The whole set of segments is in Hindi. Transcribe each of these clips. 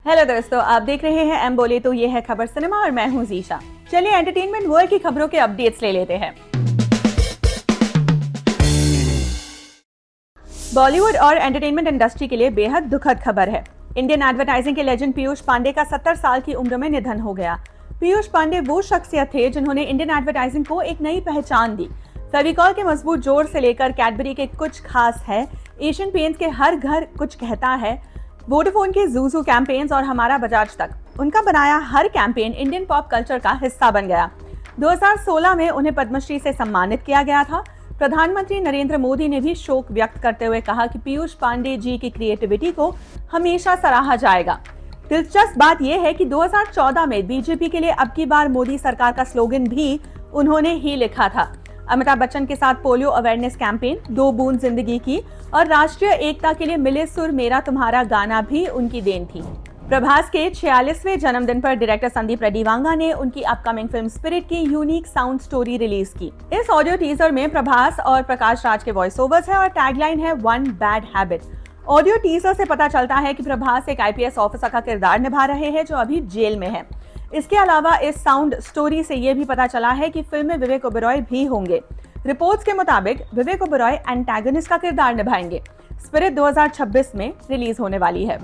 हेलो दोस्तों, आप देख रहे हैं एम बोले तो ये है खबर सिनेमा और मैं हूं जीशा। चलिए एंटरटेनमेंट वर्ल्ड की खबरों के अपडेट्स ले लेते हैं। बॉलीवुड और एंटरटेनमेंट इंडस्ट्री के लिए बेहद दुखद खबर है। इंडियन एडवर्टाइजिंग के लेजेंड पीयूष पांडे का 70 साल की उम्र में निधन हो गया। पीयूष पांडे वो शख्सियत थे जिन्होंने इंडियन एडवर्टाइजिंग को एक नई पहचान दी। फेविकॉल के मजबूत जोड़ से लेकर कैडबरी के कुछ खास है, एशियन पेंट्स के हर घर कुछ कहता है, वोडाफोन के ज़ूज़ू कैंपेन्स और हमारा बजाज तक, उनका बनाया her campaign Indian pop culture का हिस्सा बन गया। 2016 में उन्हें पद्मश्री से सम्मानित किया गया था। प्रधानमंत्री नरेंद्र मोदी ने भी शोक व्यक्त करते हुए कहा कि पीयूष पांडे जी की क्रिएटिविटी को हमेशा सराहा जाएगा। दिलचस्प बात यह है कि 2014 में बीजेपी के लिए अब की बार मोदी सरकार का स्लोगन भी उन्होंने ही लिखा था। अमिताभ बच्चन के साथ पोलियो अवेयरनेस कैंपेन, 2 बूंद जिंदगी की और राष्ट्रीय एकता के लिए मिले सुर मेरा तुम्हारा गाना भी उनकी देन थी। प्रभास के 46वें जन्मदिन पर डायरेक्टर संदीप रेड्डीवांगा ने उनकी अपकमिंग फिल्म स्पिरिट की यूनिक साउंड स्टोरी रिलीज की। इस ऑडियो टीजर में प्रभास और प्रकाश राज के वॉइस ओवर्स है और टैगलाइन है one bad habit. Audio teaser से पता चलता है कि प्रभास एक आईपीएस ऑफिसर का किरदार निभा रहे हैं जो अभी जेल में है। इसके अलावा इस साउंड स्टोरी से यह भी पता चला है कि फिल्म में विवेक ओबेरॉय भी होंगे। रिपोर्ट्स के मुताबिक विवेक ओबेरॉय एंटागनिस्ट का किरदार निभाएंगे। स्पिरिट 2026 में रिलीज होने वाली है।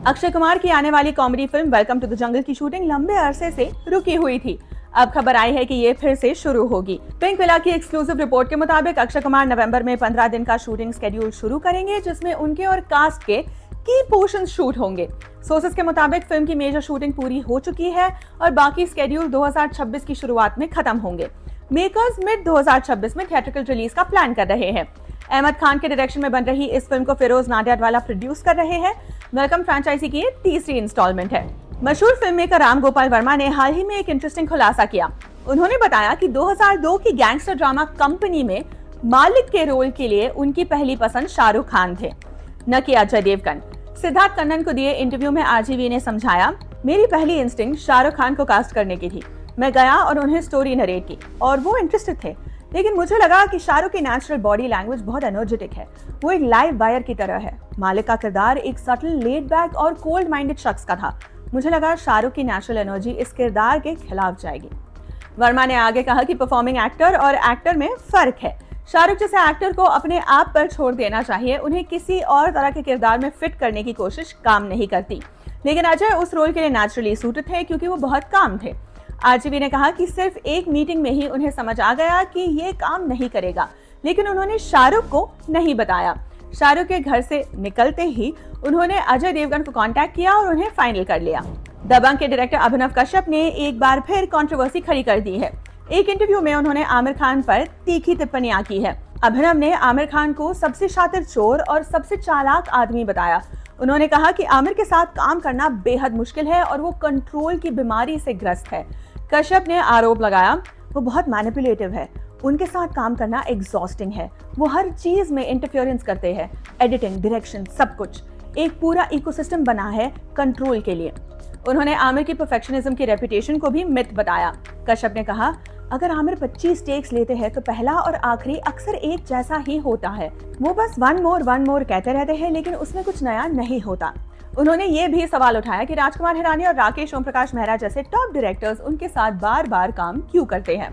अक्षय कुमार की आने वाली comedy film welcome to the jungle की शूटिंग लंबे अरसे से रुकी हुई थी। अब खबर आई है कि ये फिर से शुरू होगी। पिंक विला की एक्सक्लूसिव रिपोर्ट के मुताबिक अक्षय कुमार नवंबर में 15 दिन का शूटिंग स्केड्यूल शुरू करेंगे, जिसमें उनके और कास्ट के की पोर्शन शूट होंगे। सोर्सेस के मुताबिक फिल्म की मेजर शूटिंग पूरी हो चुकी है और बाकी स्केड्यूल 2026 की शुरुआत में खत्म होंगे। मेकर्स मिड 2026 में थिएट्रिकल रिलीज का प्लान कर रहे हैं। अहमद खान के डायरेक्शन में बन रही इस फिल्म को फिरोज नाडियाडवाला प्रोड्यूस कर रहे हैं। वेलकम फ्रेंचाइजी की तीसरी इंस्टॉलमेंट है। मशहूर फिल्म मेकर राम गोपाल वर्मा ने हाल ही में एक इंटरेस्टिंग खुलासा किया। उन्होंने बताया कि 2002 की गैंगस्टर ड्रामा कंपनी में मालिक के रोल के लिए उनकी पहली पसंद शाहरुख खान थे, न कि अजय देवगन। सिद्धार्थ कन्नन को दिए इंटरव्यू में आरजीवी ने समझाया, मेरी पहली इंस्टिंक्ट शाहरुख खान को कास्ट करने की थी। मैं गया और उन्हें स्टोरी नरेट की और वो इंटरेस्टेड थे, लेकिन मुझे लगा कि शाहरुख की नेचुरल बॉडी लैंग्वेज बहुत एनर्जेटिक है। वो एक लाइव वायर की तरह है। मालिक का किरदार एक सटल, लेड बैक और कोल्ड माइंडेड शख्स का था। मुझे लगा शाहरुख की नेचुरल एनर्जी इस किरदार के खिलाफ जाएगी। वर्मा ने आगे कहा कि परफॉर्मिंग एक्टर और एक्टर में फर्क है। शाहरुख जैसे एक्टर को अपने आप पर छोड़ देना चाहिए। उन्हें किसी और तरह के किरदार में फिट करने की कोशिश काम नहीं करती। लेकिन अजय उस रोल के लिए नेचुरली सूटेड थे क्योंकि वो बहुत काम थे। आरजीवी ने कहा कि सिर्फ एक मीटिंग में ही उन्हें समझ आ गया कि ये काम नहीं करेगा, लेकिन उन्होंने शाहरुख को नहीं बताया। शाहरुख के घर से निकलते ही उन्होंने अजय देवगन को कांटेक्ट किया और उन्हें फाइनल कर लिया। दबंग के डायरेक्टर अभिनव कश्यप ने एक बार फिर कंट्रोवर्सी खड़ी कर दी है। एक इंटरव्यू में उन्होंने आमिर खान पर तीखी टिप्पणियां की है। अभिनव ने आमिर खान को सबसे शातिर चोर और सबसे चालाक आदमी बताया। उन्होंने कहा कि आमिर के साथ काम करना बेहद मुश्किल है और वो कंट्रोल की बीमारी से ग्रस्त है। कश्यप ने आरोप लगाया, वो बहुत मैनिपुलेटिव है, उनके साथ काम करना एग्जॉस्टिंग है। वो हर चीज में इंटरफेरेंस करते हैं, एडिटिंग, डायरेक्शन, सब कुछ। एक पूरा इकोसिस्टम बना है कंट्रोल के लिए। उन्होंने आमिर की परफेक्शनिज्म की रेपुटेशन को भी मिथ बताया। कश्यप ने कहा, अगर आमिर 25 टेक्स लेते हैं तो पहला और आखिरी अक्सर एक जैसा ही होता है। वो बस वन मोर कहते रहते हैं, लेकिन उसमें कुछ नया नहीं होता। उन्होंने ये भी सवाल उठाया कि राजकुमार हिरानी और राकेश ओम प्रकाश मेहरा जैसे टॉप डायरेक्टर्स उनके साथ बार बार काम क्यों करते हैं।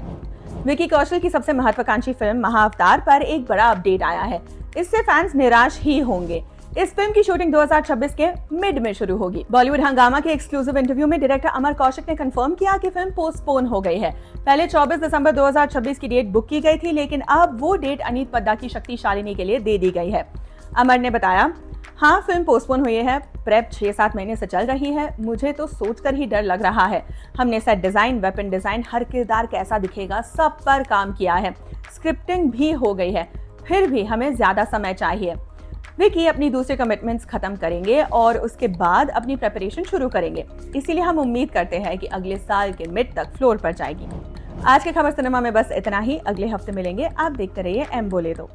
विकी कौशल की सबसे महत्वाकांक्षी फिल्म महाअवतार पर एक बड़ा अपडेट आया है। इससे फैंस निराश ही होंगे। इस फिल्म की शूटिंग 2026 के मिड में शुरू होगी। बॉलीवुड हंगामा के एक्सक्लूसिव इंटरव्यू में डायरेक्टर अमर कौशिक ने कंफर्म किया कि फिल्म पोस्टपोन हो गई है। पहले 24 दिसंबर 2026 की डेट बुक की गई थी, लेकिन अब वो डेट अनीत पद्दा की शक्तिशालिनी के लिए दे दी गई है। अमर ने बताया, हाँ, फिल्म पोस्टपोन हुई है। प्रेप 6-7 महीने से चल रही है। मुझे तो सोचकर ही डर लग रहा है। हमने सेट डिजाइन, वेपन डिजाइन, हर किरदार कैसा दिखेगा, सब पर काम किया है। स्क्रिप्टिंग भी हो गई है, फिर भी हमें ज्यादा समय चाहिए। विकी अपनी दूसरे कमिटमेंट्स खत्म करेंगे और उसके बाद अपनी प्रिपरेशन शुरू करेंगे। इसीलिए हम उम्मीद करते हैं कि अगले साल के मिड तक फ्लोर पर जाएगी। आज के खबर सिनेमा में बस इतना ही। अगले हफ्ते मिलेंगे। आप देखते रहिए एम बोले तो।